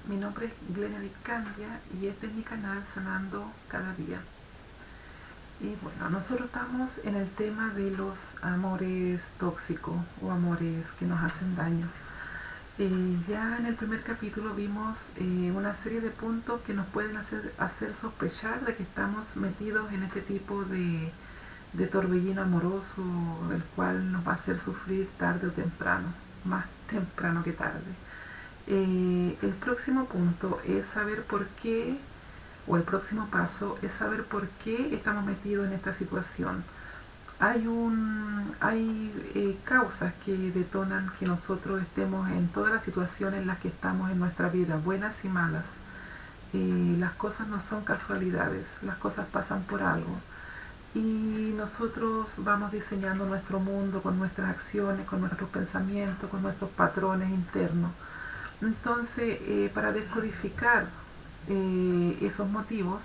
mi nombre es Glenedy Candia y este es mi canal Sanando Cada Día. Y bueno, nosotros estamos en el tema de los amores tóxicos o amores que nos hacen daño. Ya en el primer capítulo vimos una serie de puntos que nos pueden hacer sospechar de que estamos metidos en este tipo de torbellino amoroso, el cual nos va a hacer sufrir tarde o temprano, más temprano que tarde. El próximo punto es saber por qué, o el próximo paso es saber por qué estamos metidos en esta situación. Hay causas que detonan que nosotros estemos en todas las situaciones en las que estamos en nuestra vida, buenas y malas. Las cosas no son casualidades, las cosas pasan por algo. Y nosotros vamos diseñando nuestro mundo con nuestras acciones, con nuestros pensamientos, con nuestros patrones internos. Entonces, para descodificar esos motivos,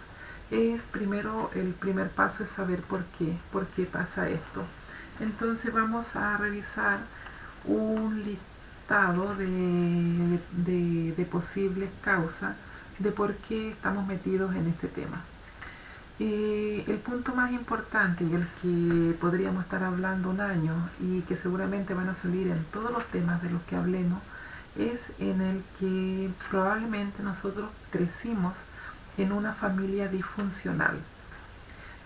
el primer paso es saber por qué pasa esto. Entonces vamos a revisar un listado de posibles causas de por qué estamos metidos en este tema. El punto más importante y el que podríamos estar hablando un año y que seguramente van a salir en todos los temas de los que hablemos es en el que probablemente nosotros crecimos en una familia disfuncional.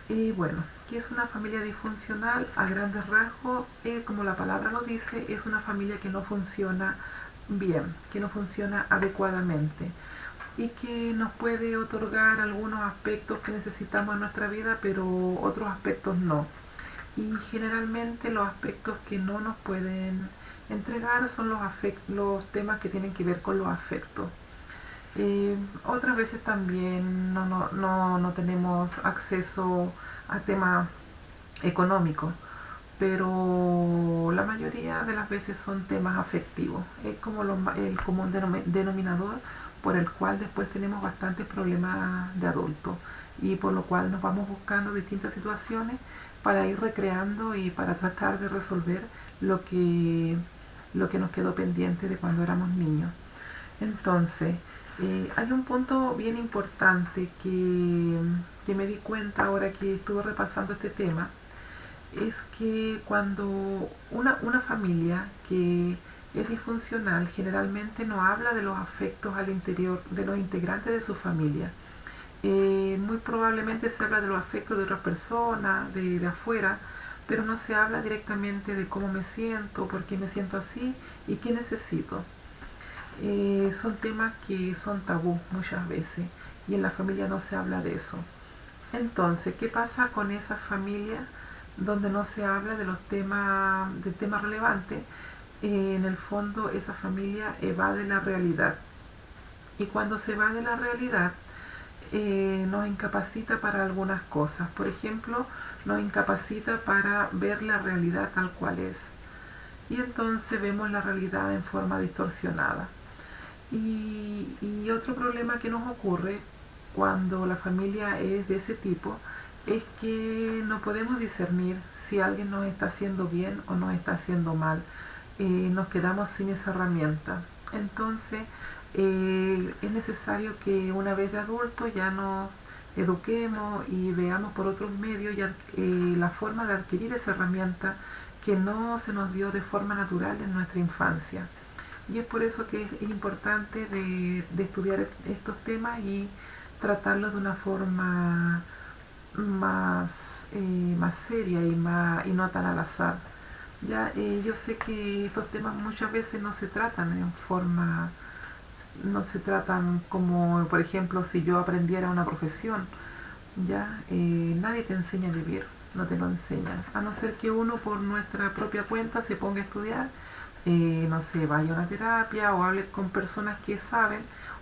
Y bueno, ¿qué es una familia disfuncional? A grandes rasgos, como la palabra lo dice, es una familia que no funciona bien, que no funciona adecuadamente y que nos puede otorgar algunos aspectos que necesitamos en nuestra vida, pero otros aspectos no. Y generalmente los aspectos que no nos pueden entregar son los temas que tienen que ver con los afectos. Otras veces también no tenemos acceso a temas económicos, pero la mayoría de las veces son temas afectivos. Es como el común denominador por el cual después tenemos bastantes problemas de adultos y por lo cual nos vamos buscando distintas situaciones para ir recreando y para tratar de resolver lo que nos quedó pendiente de cuando éramos niños. Entonces, hay un punto bien importante que me di cuenta ahora que estuve repasando este tema, es que cuando una familia que es disfuncional generalmente no habla de los afectos al interior de los integrantes de su familia. Muy probablemente se habla de los afectos de otras personas, de afuera, pero no se habla directamente de cómo me siento, por qué me siento así y qué necesito. Son temas que son tabú muchas veces y en la familia no se habla de eso. Entonces, ¿qué pasa con esa familia donde no se habla de de temas relevantes? En el fondo esa familia evade la realidad y cuando se evade la realidad nos incapacita para algunas cosas. Por ejemplo, nos incapacita para ver la realidad tal cual es y entonces vemos la realidad en forma distorsionada. Y otro problema que nos ocurre cuando la familia es de ese tipo es que no podemos discernir si alguien nos está haciendo bien o nos está haciendo mal. Nos quedamos sin esa herramienta. Entonces es necesario que una vez de adultos ya nos eduquemos y veamos por otros medios la forma de adquirir esa herramienta que no se nos dio de forma natural en nuestra infancia. Y es por eso que es importante de estudiar estos temas y tratarlos de una forma más seria y no tan al azar. Ya, yo sé que estos temas muchas veces no se tratan como, por ejemplo, si yo aprendiera una profesión. Ya, nadie te enseña a vivir, no te lo enseñan, a no ser que uno por nuestra propia cuenta se ponga a estudiar, no sé, vaya a una terapia o hable con personas que saben,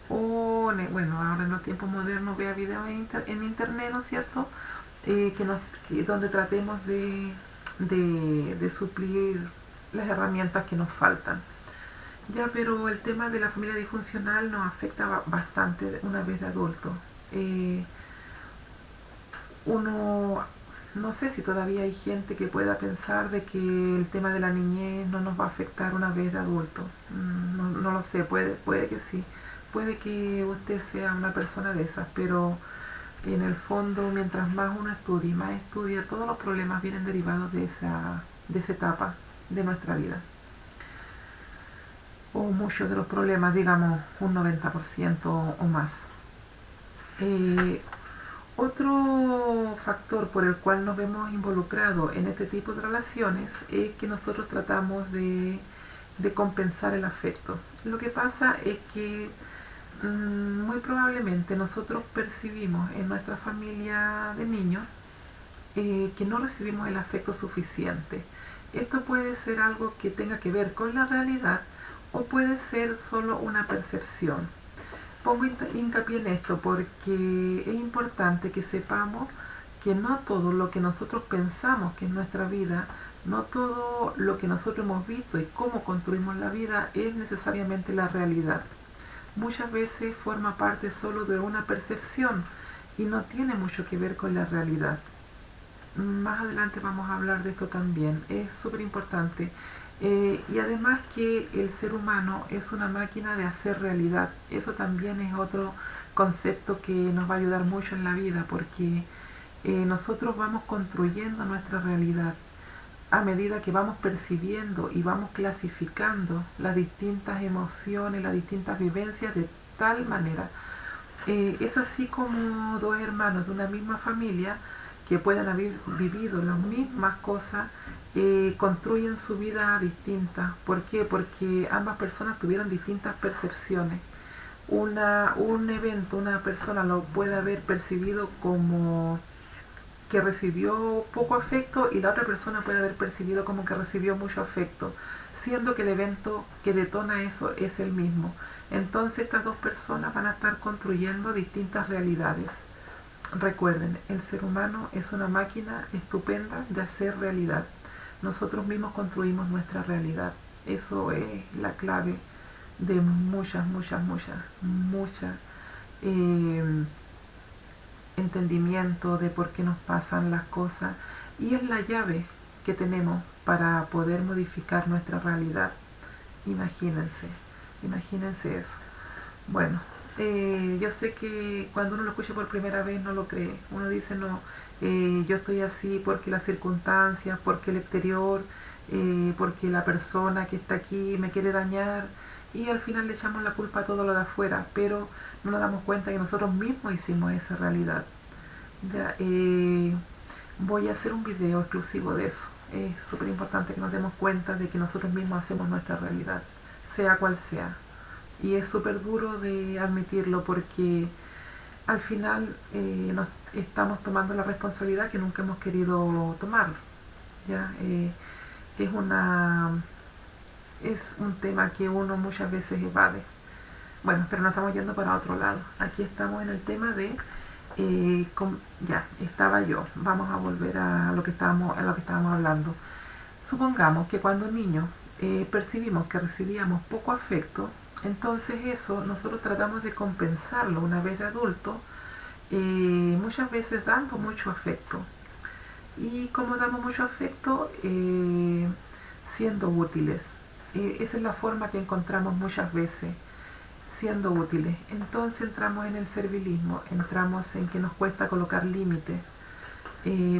o bueno, ahora en los tiempos modernos vea videos en internet, ¿no es cierto? Donde tratemos de suplir las herramientas que nos faltan. Ya, pero el tema de la familia disfuncional nos afecta bastante una vez de adulto. Eh, Uno, no sé si todavía hay gente que pueda pensar de que el tema de la niñez no nos va a afectar una vez de adulto. No lo sé, puede que sí. puede que usted sea una persona de esas, pero en el fondo, mientras más uno estudie y más estudia, todos los problemas vienen derivados de esa etapa de nuestra vida. O muchos de los problemas, digamos un 90% o más. Eh, Otro factor por el cual nos vemos involucrados en este tipo de relaciones es que nosotros tratamos de compensar el afecto. Lo que pasa es que muy probablemente nosotros percibimos en nuestra familia de niños que no recibimos el afecto suficiente. Esto puede ser algo que tenga que ver con la realidad o puede ser solo una percepción. Pongo hincapié en esto porque es importante que sepamos que no todo lo que nosotros pensamos que es nuestra vida, no todo lo que nosotros hemos visto y cómo construimos la vida es necesariamente la realidad. Muchas veces forma parte solo de una percepción y no tiene mucho que ver con la realidad. Más adelante vamos a hablar de esto también, es súper importante. Y además que el ser humano es una máquina de hacer realidad. Eso también es otro concepto que nos va a ayudar mucho en la vida porque nosotros vamos construyendo nuestra realidad a medida que vamos percibiendo y vamos clasificando las distintas emociones, las distintas vivencias de tal manera. Es así como dos hermanos de una misma familia que pueden haber vivido las mismas cosas, construyen su vida distinta. ¿Por qué? Porque ambas personas tuvieron distintas percepciones. Un evento, una persona lo puede haber percibido como que recibió poco afecto y la otra persona puede haber percibido como que recibió mucho afecto, siendo que el evento que detona eso es el mismo. Entonces estas dos personas van a estar construyendo distintas realidades. Recuerden, el ser humano es una máquina estupenda de hacer realidad. Nosotros mismos construimos nuestra realidad. Eso es la clave de muchas entendimiento de por qué nos pasan las cosas y es la llave que tenemos para poder modificar nuestra realidad. Imagínense, imagínense eso. Bueno, yo sé que cuando uno lo escucha por primera vez no lo cree. Uno dice, no, yo estoy así porque las circunstancias, porque el exterior, porque la persona que está aquí me quiere dañar y al final le echamos la culpa a todo lo de afuera, pero no nos damos cuenta que nosotros mismos hicimos esa realidad. Ya, voy a hacer un video exclusivo de eso. Es súper importante que nos demos cuenta de que nosotros mismos hacemos nuestra realidad, sea cual sea. Y es súper duro de admitirlo porque al final nos estamos tomando la responsabilidad que nunca hemos querido tomar. ¿Ya? Es un tema que uno muchas veces evade. Bueno, pero nos estamos yendo para otro lado. Aquí estamos en el tema de ya, estaba yo. Vamos a volver a lo que estábamos hablando. Supongamos que cuando niños percibimos que recibíamos poco afecto, entonces eso nosotros tratamos de compensarlo una vez de adulto, muchas veces dando mucho afecto. Y como damos mucho afecto, siendo útiles. Esa es la forma que encontramos muchas veces, siendo útiles. Entonces entramos en el servilismo, entramos en que nos cuesta colocar límites.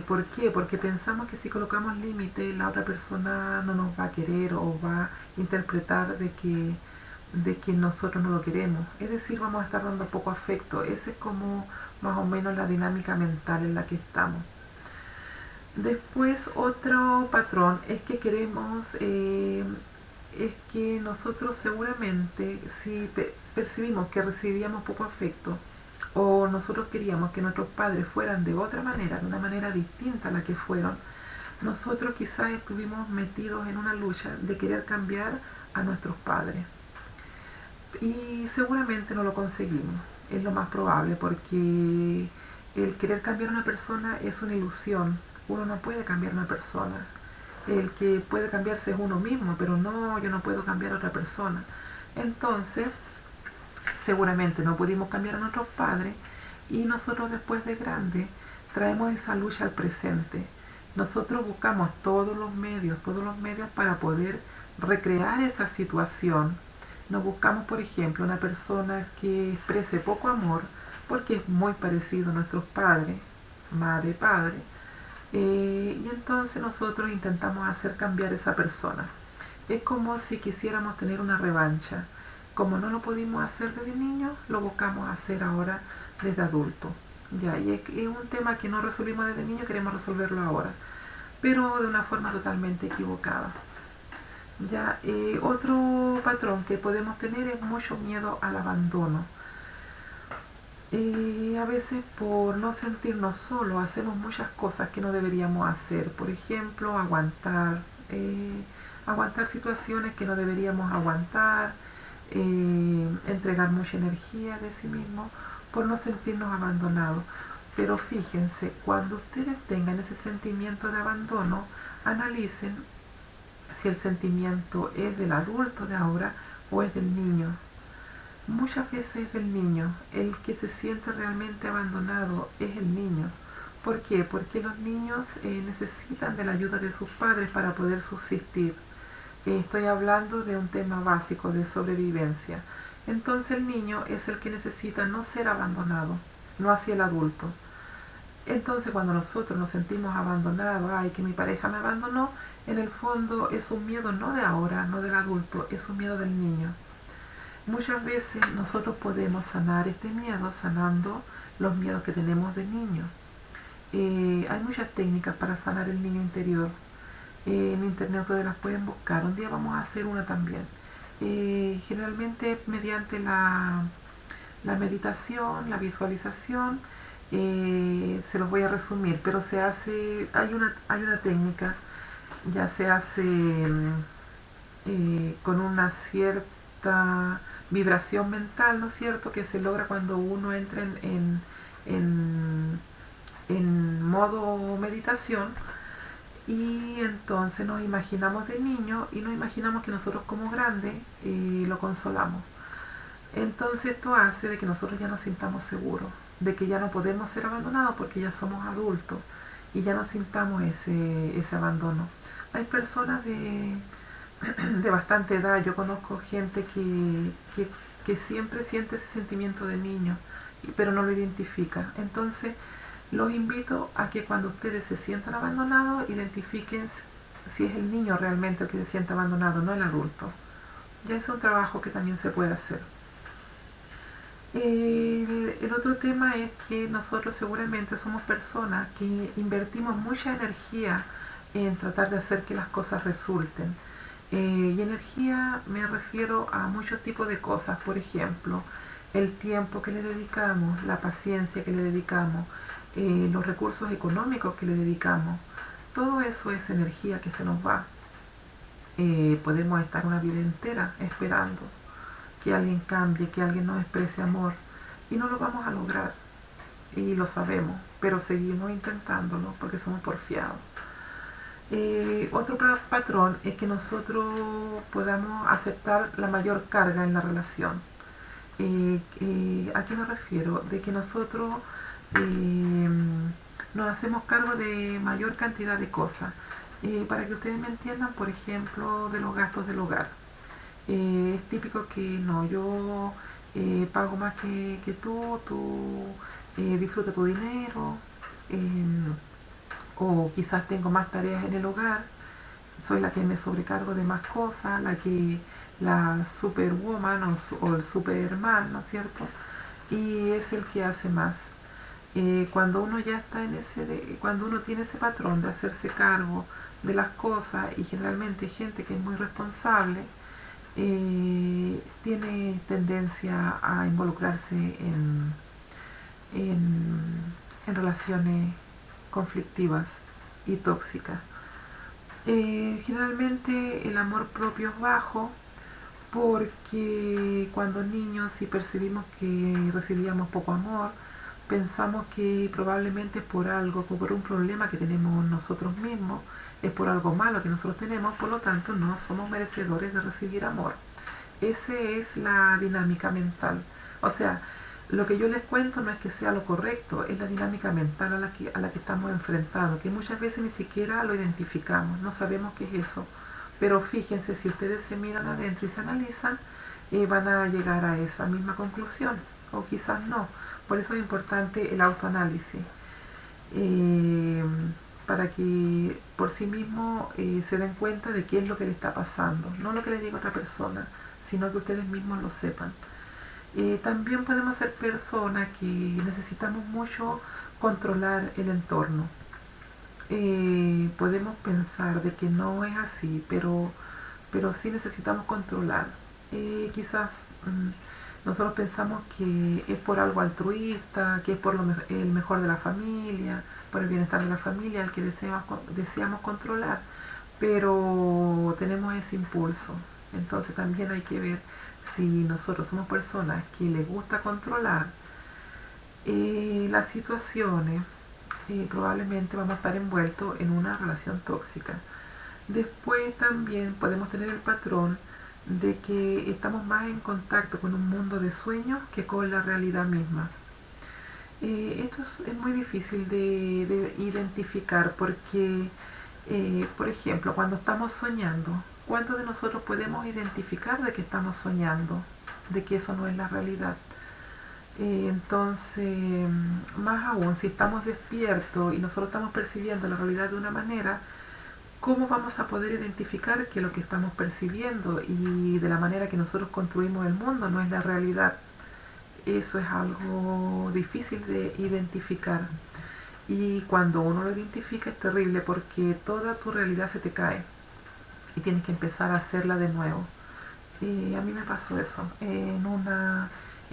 ¿Por qué? Porque pensamos que si colocamos límites la otra persona no nos va a querer o va a interpretar de que nosotros no lo queremos. Es decir, vamos a estar dando poco afecto. Esa es como más o menos la dinámica mental en la que estamos. Después otro patrón es que queremos, es que nosotros seguramente si percibimos que recibíamos poco afecto o nosotros queríamos que nuestros padres fueran de otra manera, de una manera distinta a la que fueron, nosotros quizás estuvimos metidos en una lucha de querer cambiar a nuestros padres. Y seguramente no lo conseguimos, es lo más probable, porque el querer cambiar a una persona es una ilusión. Uno no puede cambiar a una persona. El que puede cambiarse es uno mismo, pero no, yo no puedo cambiar a otra persona. Entonces, seguramente no pudimos cambiar a nuestros padres y nosotros después de grande traemos esa lucha al presente. Nosotros buscamos todos los medios para poder recrear esa situación Nos buscamos, por ejemplo, una persona que exprese poco amor porque es muy parecido a nuestros padres, madre, padre, y entonces nosotros intentamos hacer cambiar a esa persona. Es como si quisiéramos tener una revancha. Como no lo pudimos hacer desde niños, lo buscamos hacer ahora desde adulto. Ya, y es un tema que no resolvimos desde niño, queremos resolverlo ahora, pero de una forma totalmente equivocada. Ya, otro patrón que podemos tener es mucho miedo al abandono. A veces por no sentirnos solos hacemos muchas cosas que no deberíamos hacer. Por ejemplo, aguantar situaciones que no deberíamos aguantar, entregar mucha energía de sí mismo por no sentirnos abandonados. Pero fíjense, cuando ustedes tengan ese sentimiento de abandono, analicen si el sentimiento es del adulto de ahora o es del niño. Muchas veces es del niño. El que se siente realmente abandonado es el niño. ¿Por qué? Porque los niños necesitan de la ayuda de sus padres para poder subsistir. Estoy hablando de un tema básico de sobrevivencia. Entonces el niño es el que necesita no ser abandonado, no así el adulto. Entonces cuando nosotros nos sentimos abandonados, ay, que mi pareja me abandonó, en el fondo es un miedo no de ahora, no del adulto, es un miedo del niño. Muchas veces nosotros podemos sanar este miedo sanando los miedos que tenemos de niño. Hay muchas técnicas para sanar el niño interior. En internet ustedes las pueden buscar. Un día vamos a hacer una también. Generalmente mediante la meditación, la visualización, se los voy a resumir, pero hay una técnica, ya se hace con una cierta vibración mental, ¿no es cierto?, que se logra cuando uno entra en modo meditación, y entonces nos imaginamos de niño y nos imaginamos que nosotros como grandes lo consolamos. Entonces esto hace de que nosotros ya nos sintamos seguros, de que ya no podemos ser abandonados porque ya somos adultos y ya no sintamos ese abandono. Hay personas de bastante edad, yo conozco gente que siempre siente ese sentimiento de niño, pero no lo identifica. Entonces los invito a que cuando ustedes se sientan abandonados, identifiquen si es el niño realmente el que se siente abandonado, no el adulto. Ya es un trabajo que también se puede hacer. El otro tema es que nosotros seguramente somos personas que invertimos mucha energía en tratar de hacer que las cosas resulten. Y energía me refiero a muchos tipos de cosas, por ejemplo, el tiempo que le dedicamos, la paciencia que le dedicamos, los recursos económicos que le dedicamos. Todo eso es energía que se nos va. Podemos estar una vida entera esperando que alguien cambie, que alguien nos exprese amor, y no lo vamos a lograr, y lo sabemos, pero seguimos intentándolo porque somos porfiados. Otro patrón es que nosotros podamos aceptar la mayor carga en la relación. ¿A qué me refiero? De que nosotros nos hacemos cargo de mayor cantidad de cosas. Para que ustedes me entiendan, por ejemplo, de los gastos del hogar. Es típico que no, yo pago más que tú disfruta tu dinero, o quizás tengo más tareas en el hogar, soy la que me sobrecargo de más cosas, la superwoman o el superman, ¿no es cierto? Y es el que hace más. Cuando uno ya está cuando uno tiene ese patrón de hacerse cargo de las cosas, y generalmente gente que es muy responsable, tiene tendencia a involucrarse en relaciones conflictivas y tóxicas. Generalmente el amor propio es bajo porque cuando niños, si percibimos que recibíamos poco amor, pensamos que probablemente es por algo, por un problema que tenemos nosotros mismos, es por algo malo que nosotros tenemos, por lo tanto no somos merecedores de recibir amor. Esa es la dinámica mental. O sea, lo que yo les cuento no es que sea lo correcto, es la dinámica mental a la que estamos enfrentados, que muchas veces ni siquiera lo identificamos, no sabemos qué es eso. Pero fíjense, si ustedes se miran adentro y se analizan, van a llegar a esa misma conclusión, o quizás no. Por eso es importante el autoanálisis, eh, para que por sí mismo se den cuenta de qué es lo que le está pasando, no lo que le diga otra persona, sino que ustedes mismos lo sepan. También podemos ser personas que necesitamos mucho controlar el entorno. Podemos pensar de que no es así, pero sí necesitamos controlar. Quizás nosotros pensamos que es por algo altruista, que es por el mejor de la familia, por el bienestar de la familia, el que deseamos controlar, pero tenemos ese impulso. Entonces también hay que ver si nosotros somos personas que les gusta controlar las situaciones, probablemente vamos a estar envueltos en una relación tóxica. Después también podemos tener el patrón de que estamos más en contacto con un mundo de sueños que con la realidad misma. Esto es muy difícil de identificar porque, por ejemplo, cuando estamos soñando, ¿cuántos de nosotros podemos identificar de que estamos soñando? De que eso no es la realidad. Entonces, más aún, si estamos despiertos y nosotros estamos percibiendo la realidad de una manera, ¿cómo vamos a poder identificar que lo que estamos percibiendo y de la manera que nosotros construimos el mundo no es la realidad? Eso es algo difícil de identificar. Y cuando uno lo identifica es terrible porque toda tu realidad se te cae y tienes que empezar a hacerla de nuevo. A mí me pasó eso. En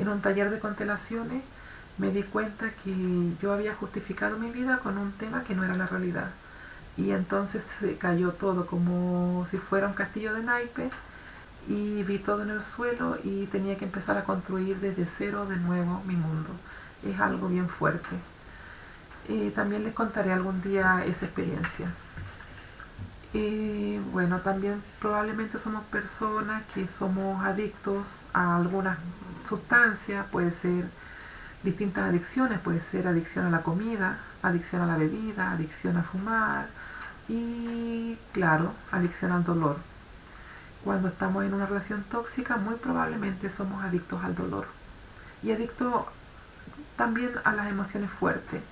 un taller de constelaciones me di cuenta que yo había justificado mi vida con un tema que no era la realidad. Y entonces se cayó todo como si fuera un castillo de naipes y vi todo en el suelo y tenía que empezar a construir desde cero de nuevo mi mundo. Es algo bien fuerte. También les contaré algún día esa experiencia. Bueno, también probablemente somos personas que somos adictos a algunas sustancias, puede ser distintas adicciones, puede ser adicción a la comida, adicción a la bebida, adicción a fumar y, claro, adicción al dolor. Cuando estamos en una relación tóxica, muy probablemente somos adictos al dolor y adictos también a las emociones fuertes,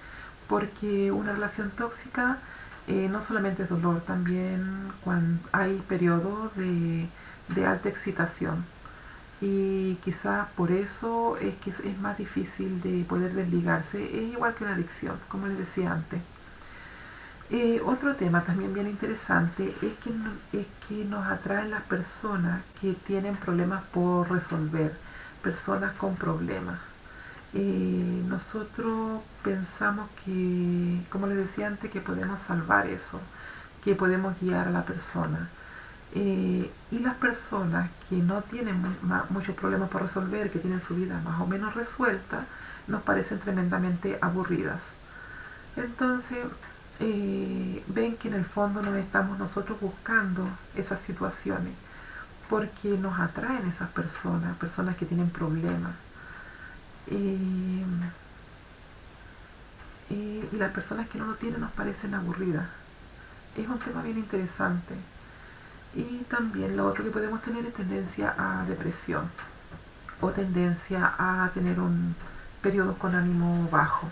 porque una relación tóxica no solamente es dolor, también cuando hay periodos de alta excitación y quizás por eso es que es más difícil de poder desligarse. Es igual que una adicción, como les decía antes. Otro tema también bien interesante es que nos atraen las personas que tienen problemas por resolver, personas con problemas. Nosotros pensamos que, como les decía antes, que podemos salvar eso, que podemos guiar a la persona. Y las personas que no tienen muchos problemas por resolver, que tienen su vida más o menos resuelta, nos parecen tremendamente aburridas. Entonces, ven que en el fondo no estamos nosotros buscando esas situaciones, porque nos atraen esas personas, personas que tienen problemas. Y las personas que no lo tienen nos parecen aburridas. Es un tema bien interesante. Y también lo otro que podemos tener es tendencia a depresión o tendencia a tener un periodo con ánimo bajo.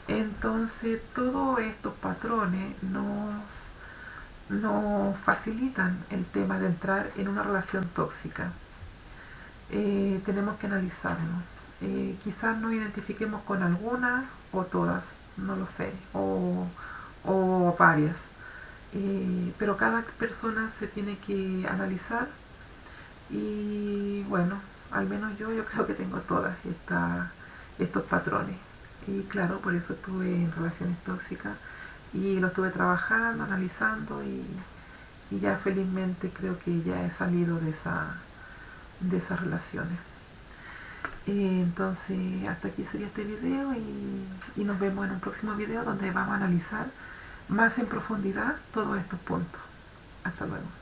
Entonces todos estos patrones nos facilitan el tema de entrar en una relación tóxica. Tenemos que analizarlo. Quizás nos identifiquemos con alguna o todas, no lo sé, o varias. Pero cada persona se tiene que analizar y bueno, al menos yo creo que tengo todas estos patrones. Y claro, por eso estuve en relaciones tóxicas y lo estuve trabajando, analizando y ya felizmente creo que ya he salido de esas relaciones. Entonces hasta aquí sería este video y nos vemos en un próximo video donde vamos a analizar más en profundidad todos estos puntos. Hasta luego.